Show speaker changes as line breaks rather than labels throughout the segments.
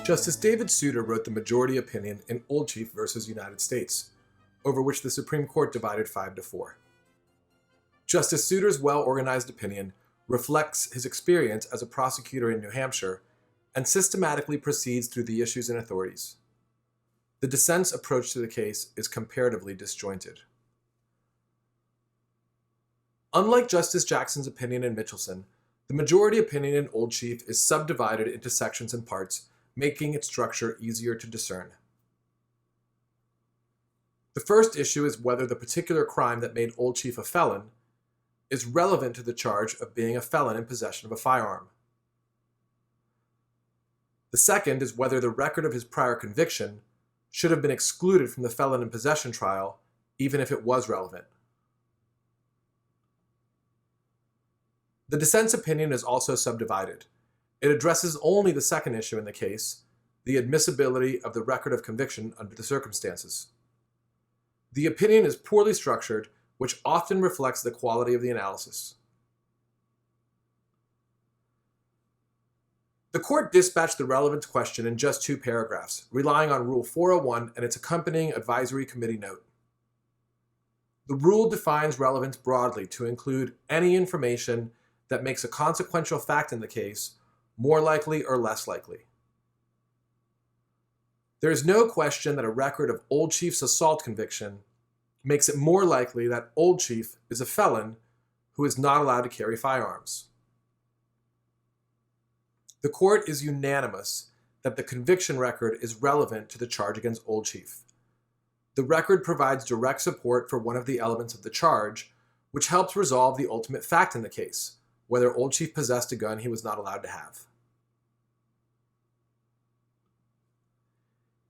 Justice David Souter wrote the majority opinion in Old Chief v. United States, over which the Supreme Court divided 5-4. Justice Souter's well-organized opinion reflects his experience as a prosecutor in New Hampshire and systematically proceeds through the issues and authorities. The dissent's approach to the case is comparatively disjointed. Unlike Justice Jackson's opinion in Mitchelson, the majority opinion in Old Chief is subdivided into sections and parts, making its structure easier to discern. The first issue is whether the particular crime that made Old Chief a felon is relevant to the charge of being a felon in possession of a firearm. The second is whether the record of his prior conviction should have been excluded from the felon in possession trial, even if it was relevant. The dissent's opinion is also subdivided. It addresses only the second issue in the case, the admissibility of the record of conviction under the circumstances. The opinion is poorly structured, which often reflects the quality of the analysis. The court dispatched the relevance question in just 2 paragraphs, relying on Rule 401 and its accompanying advisory committee note. The rule defines relevance broadly to include any information that makes a consequential fact in the case more likely or less likely. There is no question that a record of Old Chief's assault conviction makes it more likely that Old Chief is a felon who is not allowed to carry firearms. The court is unanimous that the conviction record is relevant to the charge against Old Chief. The record provides direct support for one of the elements of the charge, which helps resolve the ultimate fact in the case, whether Old Chief possessed a gun he was not allowed to have.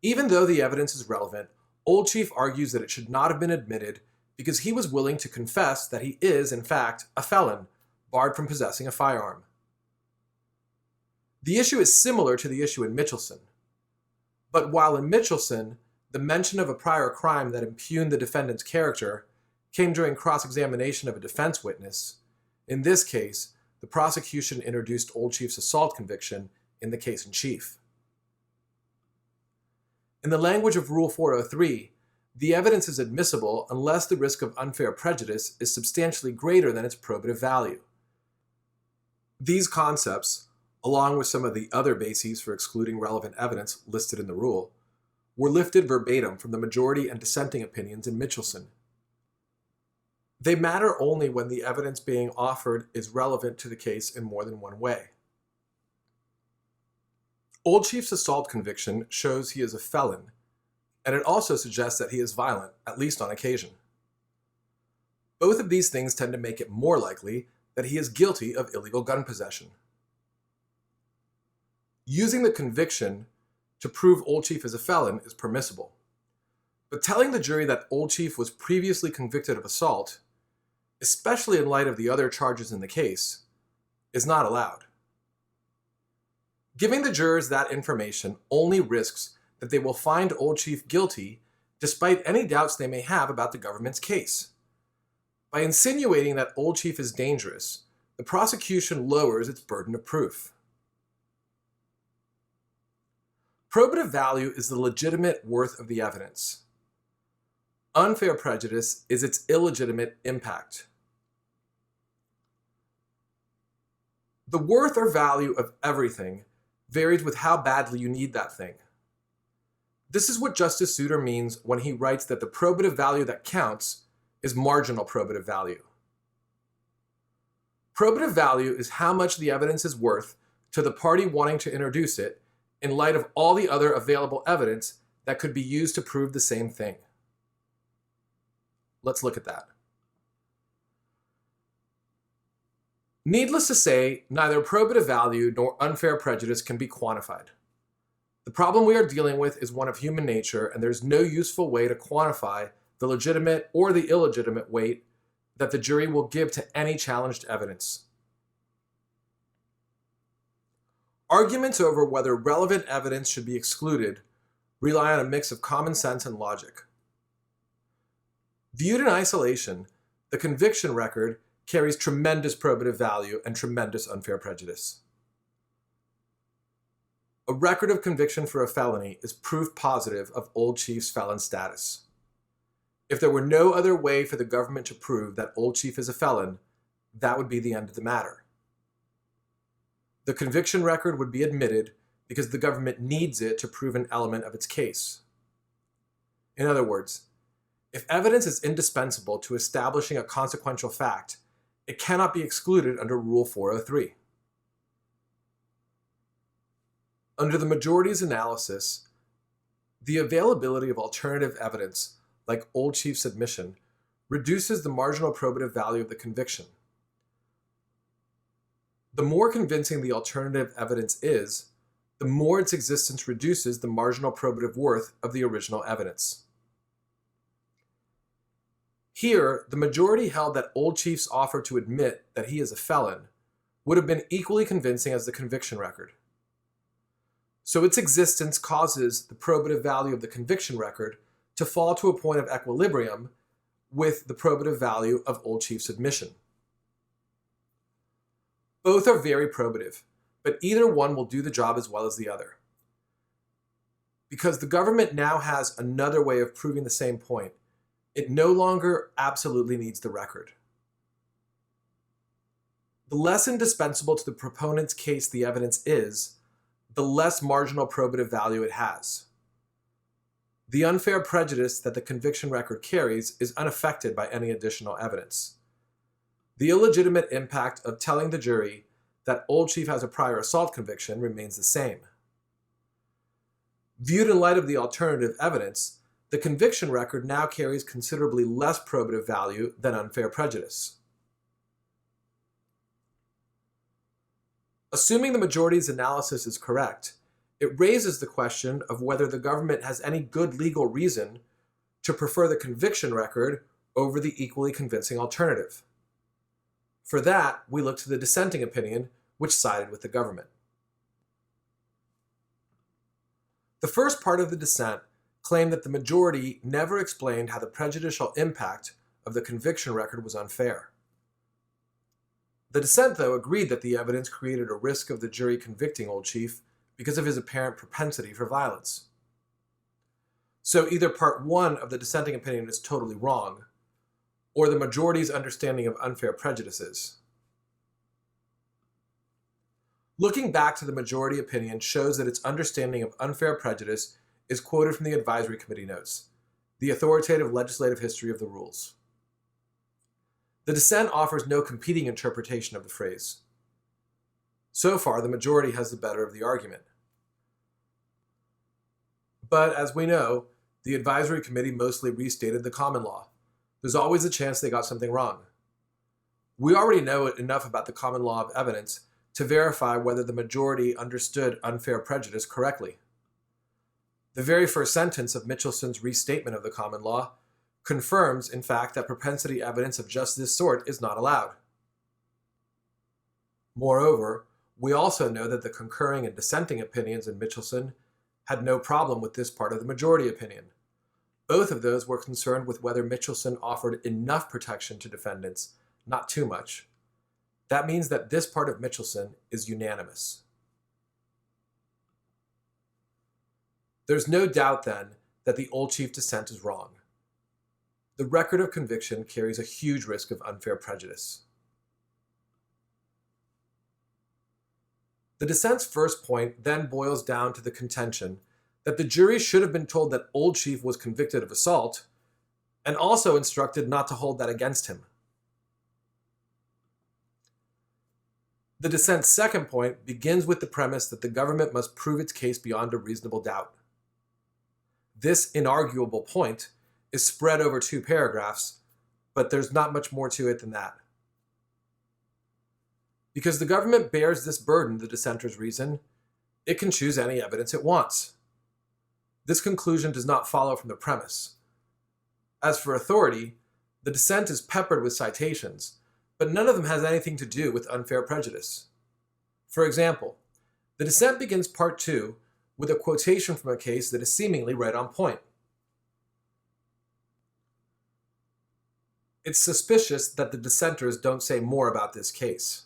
Even though the evidence is relevant, Old Chief argues that it should not have been admitted because he was willing to confess that he is, in fact, a felon, barred from possessing a firearm. The issue is similar to the issue in Mitchelson. But while in Mitchelson, the mention of a prior crime that impugned the defendant's character came during cross-examination of a defense witness, in this case, the prosecution introduced Old Chief's assault conviction in the case in chief. In the language of Rule 403, the evidence is admissible unless the risk of unfair prejudice is substantially greater than its probative value. These concepts, along with some of the other bases for excluding relevant evidence listed in the rule, were lifted verbatim from the majority and dissenting opinions in Mitchelson. They matter only when the evidence being offered is relevant to the case in more than one way. Old Chief's assault conviction shows he is a felon, and it also suggests that he is violent, at least on occasion. Both of these things tend to make it more likely that he is guilty of illegal gun possession. Using the conviction to prove Old Chief is a felon is permissible, but telling the jury that Old Chief was previously convicted of assault, especially in light of the other charges in the case, is not allowed. Giving the jurors that information only risks that they will find Old Chief guilty despite any doubts they may have about the government's case. By insinuating that Old Chief is dangerous, the prosecution lowers its burden of proof. Probative value is the legitimate worth of the evidence. Unfair prejudice is its illegitimate impact. The worth or value of everything varies with how badly you need that thing. This is what Justice Souter means when he writes that the probative value that counts is marginal probative value. Probative value is how much the evidence is worth to the party wanting to introduce it in light of all the other available evidence that could be used to prove the same thing. Let's look at that. Needless to say, neither probative value nor unfair prejudice can be quantified. The problem we are dealing with is one of human nature, and there's no useful way to quantify the legitimate or the illegitimate weight that the jury will give to any challenged evidence. Arguments over whether relevant evidence should be excluded rely on a mix of common sense and logic. Viewed in isolation, the conviction record carries tremendous probative value and tremendous unfair prejudice. A record of conviction for a felony is proof positive of Old Chief's felon status. If there were no other way for the government to prove that Old Chief is a felon, that would be the end of the matter. The conviction record would be admitted because the government needs it to prove an element of its case. In other words, if evidence is indispensable to establishing a consequential fact, it cannot be excluded under Rule 403. Under the majority's analysis, the availability of alternative evidence, like Old Chief's admission, reduces the marginal probative value of the conviction. The more convincing the alternative evidence is, the more its existence reduces the marginal probative worth of the original evidence. Here, the majority held that Old Chief's offer to admit that he is a felon would have been equally convincing as the conviction record. So its existence causes the probative value of the conviction record to fall to a point of equilibrium with the probative value of Old Chief's admission. Both are very probative, but either one will do the job as well as the other. Because the government now has another way of proving the same point, it no longer absolutely needs the record. The less indispensable to the proponent's case the evidence is, the less marginal probative value it has. The unfair prejudice that the conviction record carries is unaffected by any additional evidence. The illegitimate impact of telling the jury that Old Chief has a prior assault conviction remains the same. Viewed in light of the alternative evidence, the conviction record now carries considerably less probative value than unfair prejudice. Assuming the majority's analysis is correct, it raises the question of whether the government has any good legal reason to prefer the conviction record over the equally convincing alternative. For that, we look to the dissenting opinion, which sided with the government. The first part of the dissent claimed that the majority never explained how the prejudicial impact of the conviction record was unfair. The dissent, though, agreed that the evidence created a risk of the jury convicting Old Chief because of his apparent propensity for violence. So either part one of the dissenting opinion is totally wrong, or the majority's understanding of unfair prejudice is. Looking back to the majority opinion shows that its understanding of unfair prejudice is quoted from the Advisory Committee notes, the authoritative legislative history of the rules. The dissent offers no competing interpretation of the phrase. So far, the majority has the better of the argument. But as we know, the Advisory Committee mostly restated the common law. There's always a chance they got something wrong. We already know enough about the common law of evidence to verify whether the majority understood unfair prejudice correctly. The very first sentence of Mitchelson's restatement of the common law confirms, in fact, that propensity evidence of just this sort is not allowed. Moreover, we also know that the concurring and dissenting opinions in Mitchelson had no problem with this part of the majority opinion. Both of those were concerned with whether Mitchelson offered enough protection to defendants, not too much. That means that this part of Mitchelson is unanimous. There's no doubt, then, that the Old Chief dissent is wrong. The record of conviction carries a huge risk of unfair prejudice. The dissent's first point then boils down to the contention that the jury should have been told that Old Chief was convicted of assault, and also instructed not to hold that against him. The dissent's second point begins with the premise that the government must prove its case beyond a reasonable doubt. This inarguable point is spread over 2 paragraphs, but there's not much more to it than that. Because the government bears this burden, the dissenters reason, it can choose any evidence it wants. This conclusion does not follow from the premise. As for authority, the dissent is peppered with citations, but none of them has anything to do with unfair prejudice. For example, the dissent begins part 2 with a quotation from a case that is seemingly right on point. It's suspicious that the dissenters don't say more about this case.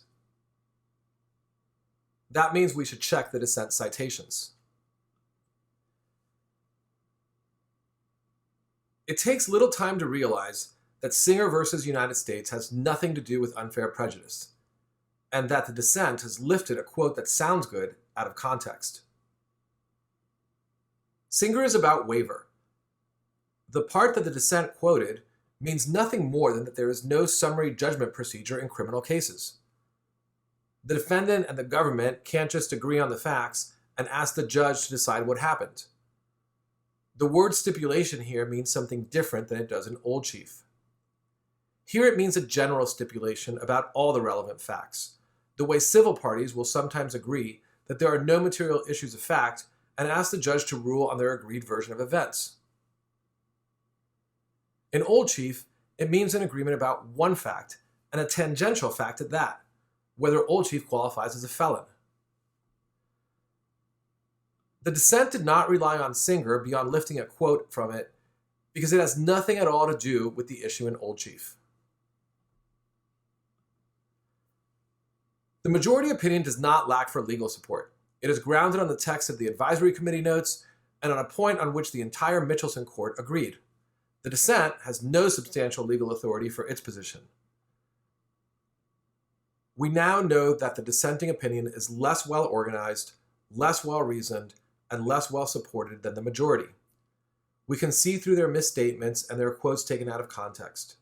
That means we should check the dissent citations. It takes little time to realize that Singer versus United States has nothing to do with unfair prejudice, and that the dissent has lifted a quote that sounds good out of context. Singer is about waiver. The part that the dissent quoted means nothing more than that there is no summary judgment procedure in criminal cases. The defendant and the government can't just agree on the facts and ask the judge to decide what happened. The word stipulation here means something different than it does in Old Chief. Here it means a general stipulation about all the relevant facts, the way civil parties will sometimes agree that there are no material issues of fact and ask the judge to rule on their agreed version of events. In Old Chief, it means an agreement about one fact, and a tangential fact at that, whether Old Chief qualifies as a felon. The dissent did not rely on Singer beyond lifting a quote from it because it has nothing at all to do with the issue in Old Chief. The majority opinion does not lack for legal support. It is grounded on the text of the advisory committee notes and on a point on which the entire Mitchelson court agreed. The dissent has no substantial legal authority for its position. We now know that the dissenting opinion is less well organized, less well reasoned, and less well supported than the majority. We can see through their misstatements and their quotes taken out of context.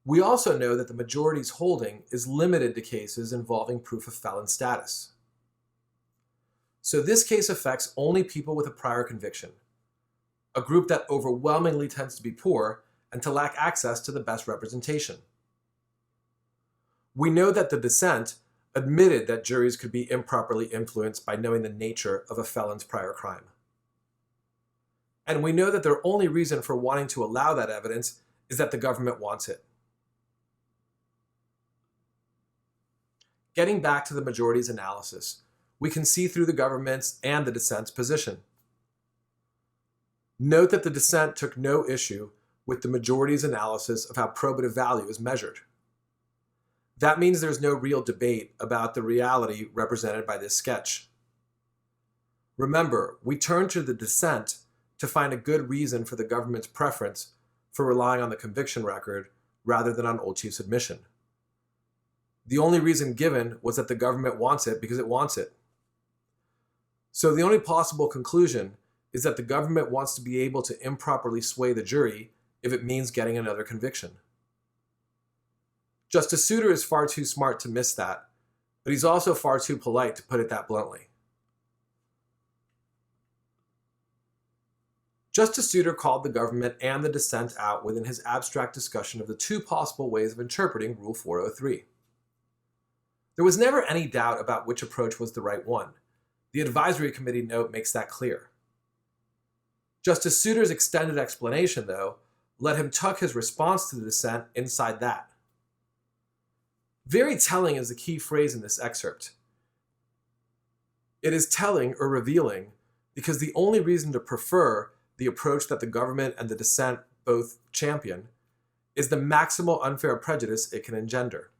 We also know that the majority's holding is limited to cases involving proof of felon status. So this case affects only people with a prior conviction, a group that overwhelmingly tends to be poor and to lack access to the best representation. We know that the dissent admitted that juries could be improperly influenced by knowing the nature of a felon's prior crime. And we know that their only reason for wanting to allow that evidence is that the government wants it. Getting back to the majority's analysis, we can see through the government's and the dissent's position. Note that the dissent took no issue with the majority's analysis of how probative value is measured. That means there's no real debate about the reality represented by this sketch. Remember, we turn to the dissent to find a good reason for the government's preference for relying on the conviction record rather than on Old Chief's admission. The only reason given was that the government wants it because it wants it. So the only possible conclusion is that the government wants to be able to improperly sway the jury if it means getting another conviction. Justice Souter is far too smart to miss that, but he's also far too polite to put it that bluntly. Justice Souter called the government and the dissent out within his abstract discussion of the two possible ways of interpreting Rule 403. There was never any doubt about which approach was the right one. The advisory committee note makes that clear. Justice Souter's extended explanation, though, let him tuck his response to the dissent inside that. Very telling is the key phrase in this excerpt. It is telling or revealing because the only reason to prefer the approach that the government and the dissent both champion is the maximal unfair prejudice it can engender.